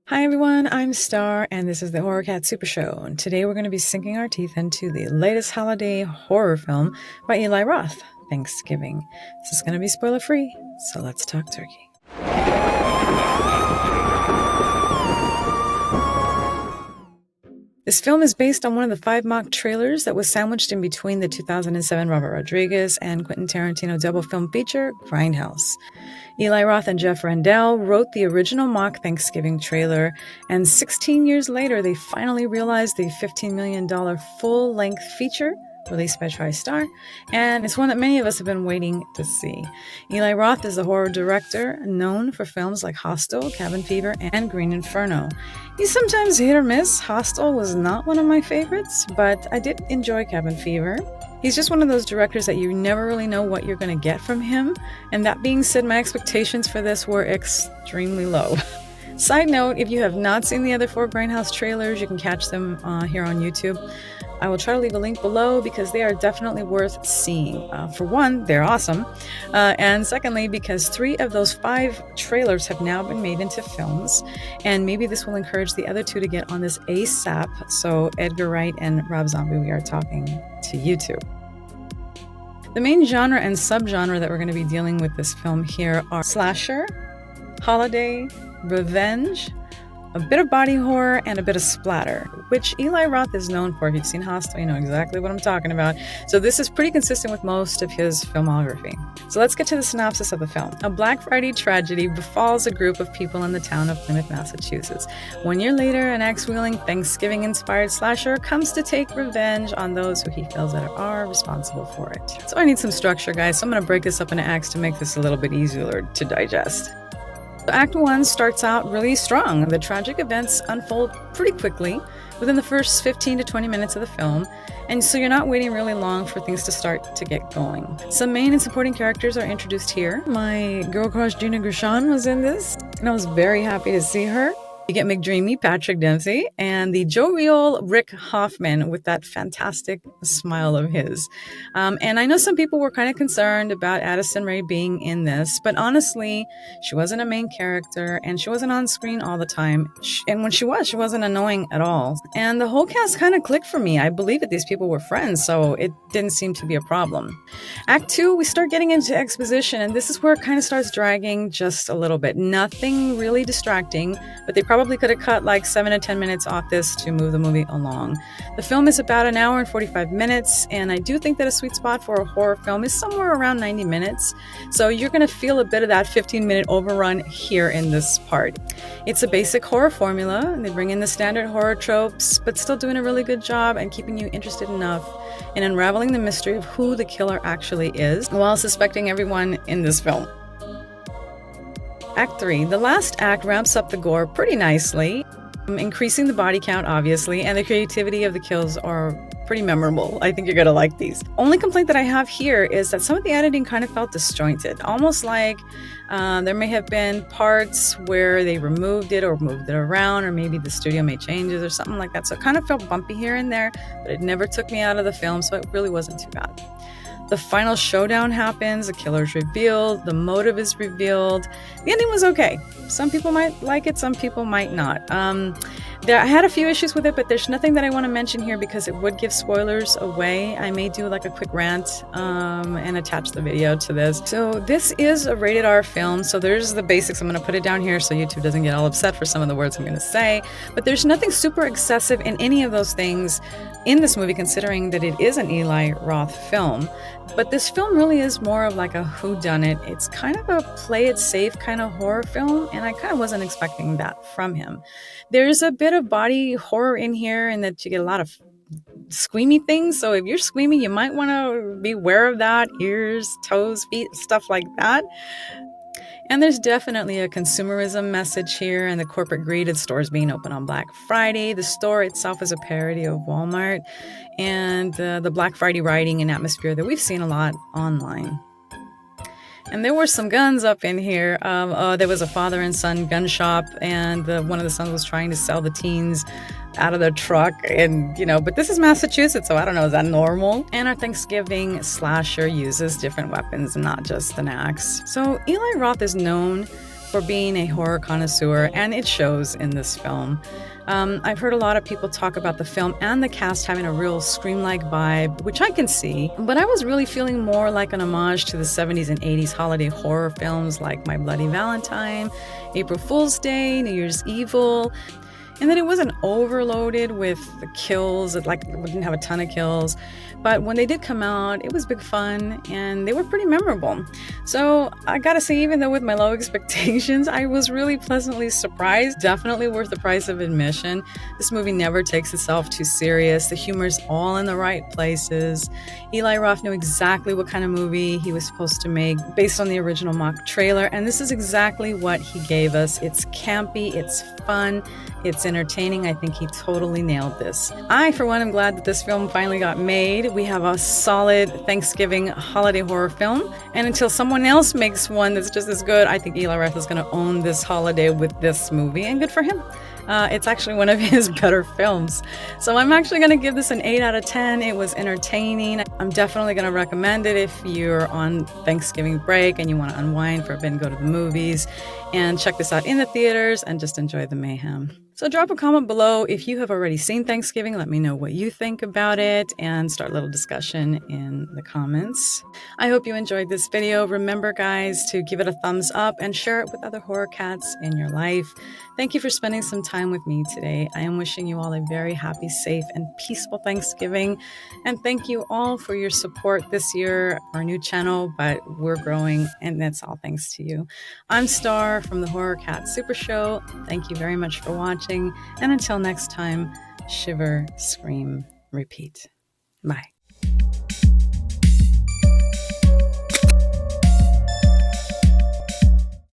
Hi everyone, I'm Star, and this is the Horror Cat Super Show. And today we're going to be sinking our teeth into the latest holiday horror film by Eli Roth, Thanksgiving. This is going to be spoiler free, so let's talk turkey. This film is based on one of the 5 mock trailers that was sandwiched in between the 2007 Robert Rodriguez and Quentin Tarantino double film feature, Grindhouse. Eli Roth and Jeff Randell wrote the original mock Thanksgiving trailer, and 16 years later, they finally realized the $15 million full-length feature released by TriStar, and it's one that many of us have been waiting to see. Eli Roth is a horror director known for films like Hostel, Cabin Fever, and Green Inferno. He's sometimes hit or miss. Hostel was not one of my favorites, but I did enjoy Cabin Fever. He's just one of those directors that you never really know what you're going to get from him, and that being said, my expectations for this were extremely low. Side note, if you have not seen the other 4 Grindhouse trailers, you can catch them here on YouTube. I will try to leave a link below because they are definitely worth seeing. For one, they're awesome. And secondly, because 3 of those 5 trailers have now been made into films. And maybe this will encourage the other 2 to get on this ASAP. So Edgar Wright and Rob Zombie, we are talking to you two. The main genre and subgenre that we're going to be dealing with this film here are slasher, holiday, revenge, a bit of body horror, and a bit of splatter, which Eli Roth is known for. If you've seen Hostel, you know exactly what I'm talking about. So this is pretty consistent with most of his filmography. So let's get to the synopsis of the film. A Black Friday tragedy befalls a group of people in the town of Plymouth, Massachusetts. 1 year later, an axe-wielding, Thanksgiving-inspired slasher comes to take revenge on those who he feels that are responsible for it. So I need some structure, guys, so I'm going to break this up into acts to make this a little bit easier to digest. Act 1 starts out really strong. The tragic events unfold pretty quickly within the first 15 to 20 minutes of the film, and so you're not waiting really long for things to start to get going. Some main and supporting characters are introduced here. My girl crush Gina Gershon was in this, and I was very happy to see her. You get McDreamy, Patrick Dempsey, and the jovial Rick Hoffman with that fantastic smile of his. And I know some people were kind of concerned about Addison Rae being in this, but honestly, she wasn't a main character, and she wasn't on screen all the time. And when she wasn't annoying at all. And the whole cast kind of clicked for me. I believe that these people were friends, so it didn't seem to be a problem. Act 2, we start getting into exposition, and this is where it kind of starts dragging just a little bit. Nothing really distracting, but they probably could have cut like 7 to 10 minutes off this to move the movie along. The film is about 1 hour and 45 minutes, and I do think that a sweet spot for a horror film is somewhere around 90 minutes. So you're going to feel a bit of that 15-minute overrun here in this part. It's a basic horror formula, and they bring in the standard horror tropes, but still doing a really good job and keeping you interested enough in unraveling the mystery of who the killer actually is, while suspecting everyone in this film. Act 3. The last act ramps up the gore pretty nicely, increasing the body count, obviously, and the creativity of the kills are pretty memorable. I think you're going to like these. Only complaint that I have here is that some of the editing kind of felt disjointed, almost like there may have been parts where they removed it or moved it around, or maybe the studio made changes or something like that. So it kind of felt bumpy here and there, but it never took me out of the film, so it really wasn't too bad. The final showdown happens, the killer is revealed, the motive is revealed. The ending was okay. Some people might like it, some people might not. I had a few issues with it, but there's nothing that I want to mention here because it would give spoilers away. I may do like a quick rant and attach the video to this. So this is a rated R film, so there's the basics. I'm going to put it down here so YouTube doesn't get all upset for some of the words I'm going to say. But there's nothing super excessive in any of those things in this movie, considering that it is an Eli Roth film. But this film really is more of like a whodunit. It's kind of a play it safe kind of horror film, and I kind of wasn't expecting that from him. There's a bit of body horror in here, and that you get a lot of squeamy things. So if you're squeamy, you might want to be aware of that. Ears, toes, feet, stuff like that. And there's definitely a consumerism message here and the corporate greed of stores being open on Black Friday. The store itself is a parody of Walmart and the Black Friday rioting and atmosphere that we've seen a lot online. And there were some guns up in here. There was a father and son gun shop, and one of the sons was trying to sell the teens out of their truck. And, but this is Massachusetts, so I don't know, is that normal? And our Thanksgiving slasher uses different weapons, not just an axe. So Eli Roth is known for being a horror connoisseur, and it shows in this film. I've heard a lot of people talk about the film and the cast having a real Scream-like vibe, which I can see, but I was really feeling more like an homage to the 70s and 80s holiday horror films like My Bloody Valentine, April Fool's Day, New Year's Evil, and then it wasn't overloaded with the kills. It didn't have a ton of kills. But when they did come out, it was big fun and they were pretty memorable. So I gotta say, even though with my low expectations, I was really pleasantly surprised. Definitely worth the price of admission. This movie never takes itself too serious. The humor's all in the right places. Eli Roth knew exactly what kind of movie he was supposed to make based on the original mock trailer. And this is exactly what he gave us. It's campy, it's fun, it's entertaining. I think he totally nailed this. I, for one, am glad that this film finally got made. We have a solid Thanksgiving holiday horror film. And until someone else makes one that's just as good, I think Eli Roth is going to own this holiday with this movie, and good for him. It's actually one of his better films. So I'm actually going to give this an 8 out of 10. It was entertaining. I'm definitely going to recommend it if you're on Thanksgiving break and you want to unwind for a bit and go to the movies. And check this out in the theaters and just enjoy the mayhem. So drop a comment below if you have already seen Thanksgiving. Let me know what you think about it and start a little discussion in the comments. I hope you enjoyed this video. Remember, guys, to give it a thumbs up and share it with other horror cats in your life. Thank you for spending some time with me today. I am wishing you all a very happy, safe, and peaceful Thanksgiving. And thank you all for your support this year, our new channel, but we're growing, and that's all thanks to you. I'm Star from the Horror Cat Super Show. Thank you very much for watching. And until next time, shiver, scream, repeat. Bye.